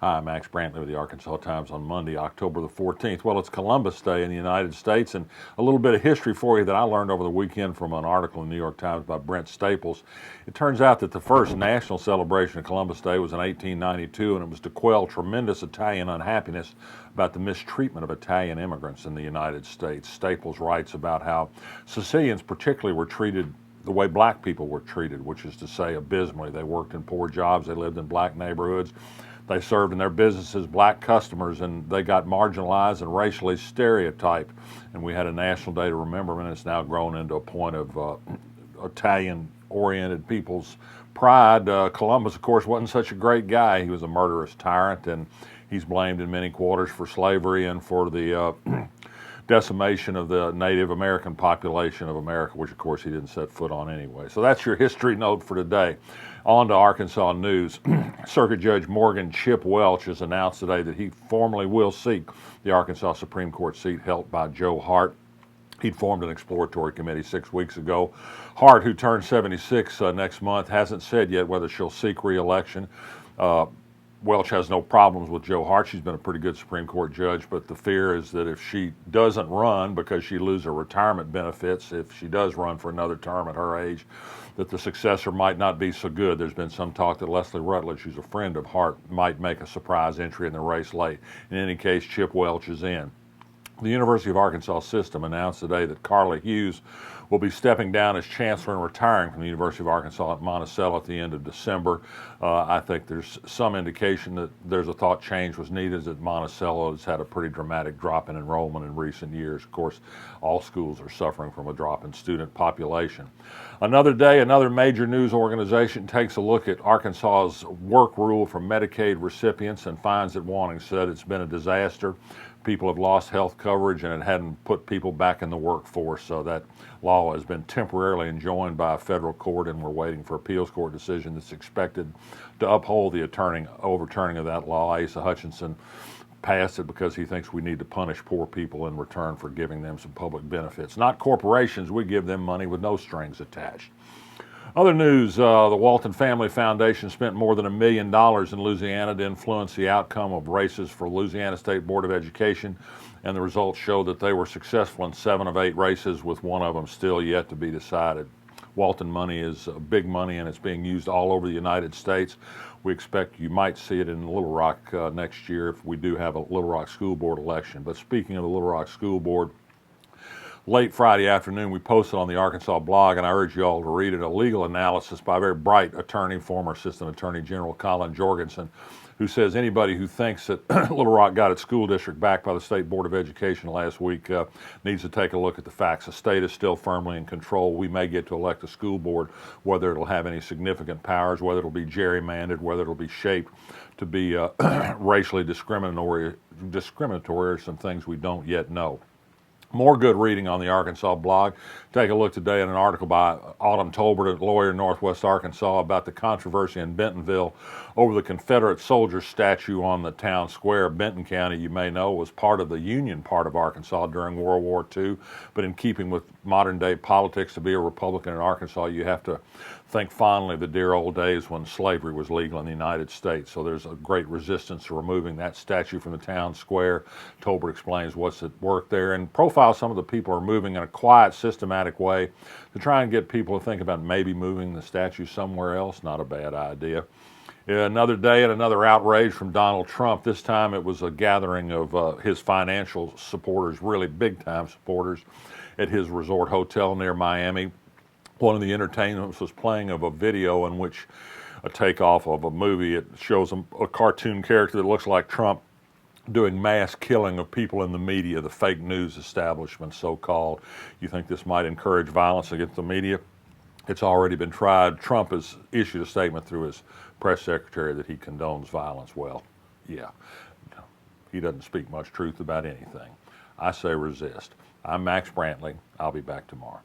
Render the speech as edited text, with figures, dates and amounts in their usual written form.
Hi, I'm Max Brantley with the Arkansas Times on Monday, October the 14th. Well, it's Columbus Day in the United States, and a little bit of history for you that I learned over the weekend from an article in the New York Times by Brent Staples. It turns out that the first national celebration of Columbus Day was in 1892, and it was to quell tremendous Italian unhappiness about the mistreatment of Italian immigrants in the United States. Staples writes about how Sicilians particularly were treated the way black people were treated, which is to say abysmally. They worked in poor jobs, they lived in black neighborhoods, they served in their businesses black customers, and they got marginalized and racially stereotyped. And we had a national day to remember them, and it's now grown into a point of Italian-oriented people's pride. Columbus, of course, wasn't such a great guy. He was a murderous tyrant, and he's blamed in many quarters for slavery and for the decimation of the Native American population of America, which of course he didn't set foot on anyway. So that's your history note for today. On to Arkansas news. Circuit Judge Morgan Chip Welch has announced today that he formally will seek the Arkansas Supreme Court seat held by Joe Hart. He'd formed an exploratory committee 6 weeks ago. Hart, who turns 76 next month, hasn't said yet whether she'll seek re-election. Welch has no problems with Joe Hart. She's been a pretty good Supreme Court judge, but the fear is that if she doesn't run because she loses her retirement benefits, if she does run for another term at her age, that the successor might not be so good. There's been some talk that Leslie Rutledge, who's a friend of Hart, might make a surprise entry in the race late. In any case, Chip Welch is in. The University of Arkansas system announced today that Carla Hughes will be stepping down as chancellor and retiring from the University of Arkansas at Monticello at the end of December. I think there's some indication that there's a thought change was needed, that Monticello has had a pretty dramatic drop in enrollment in recent years. Of course, all schools are suffering from a drop in student population. Another day, another major news organization takes a look at Arkansas's work rule for Medicaid recipients and finds that Walton said it's been a disaster. People have lost health coverage, and it hadn't put people back in the workforce. So that law has been temporarily enjoined by a federal court, and we're waiting for appeals court decision that's expected to uphold the overturning of that law. Asa Hutchinson passed it because he thinks we need to punish poor people in return for giving them some public benefits. Not corporations. We give them money with no strings attached. Other news, the Walton Family Foundation spent more than $1 million in Louisiana to influence the outcome of races for Louisiana State Board of Education, and the results show that they were successful in 7 of 8 races, with one of them still yet to be decided. Walton money is big money, and it's being used all over the United States. We expect you might see it in Little Rock next year if we do have a Little Rock School Board election. But speaking of the Little Rock School Board, late Friday afternoon, we posted on the Arkansas blog, and I urge you all to read it, a legal analysis by a very bright attorney, former Assistant Attorney General Colin Jorgensen, who says anybody who thinks that Little Rock got its school district back by the State Board of Education last week needs to take a look at the facts. The state is still firmly in control. We may get to elect a school board, whether it'll have any significant powers, whether it'll be gerrymandered, whether it'll be shaped to be racially discriminatory, or some things we don't yet know. More good reading on the Arkansas blog. Take a look today at an article by Autumn Tolbert, a lawyer in Northwest Arkansas, about the controversy in Bentonville over the Confederate soldier statue on the town square. Benton County, you may know, was part of the Union part of Arkansas during World War II, but in keeping with modern day politics, to be a Republican in Arkansas, you have to think fondly of the dear old days when slavery was legal in the United States. So there's a great resistance to removing that statue from the town square. Tolbert explains what's at work there and profiles some of the people who are moving in a quiet, systematic way to try and get people to think about maybe moving the statue somewhere else. Not a bad idea. Another day and another outrage from Donald Trump. This time it was a gathering of his financial supporters, really big-time supporters, at his resort hotel near Miami. One of the entertainments was playing of a video in which a takeoff of a movie. It shows a cartoon character that looks like Trump doing mass killing of people in the media, the fake news establishment, so-called. You think this might encourage violence against the media? It's already been tried. Trump has issued a statement through his press secretary that he condones violence. Well, yeah, he doesn't speak much truth about anything. I say resist. I'm Max Brantley. I'll be back tomorrow.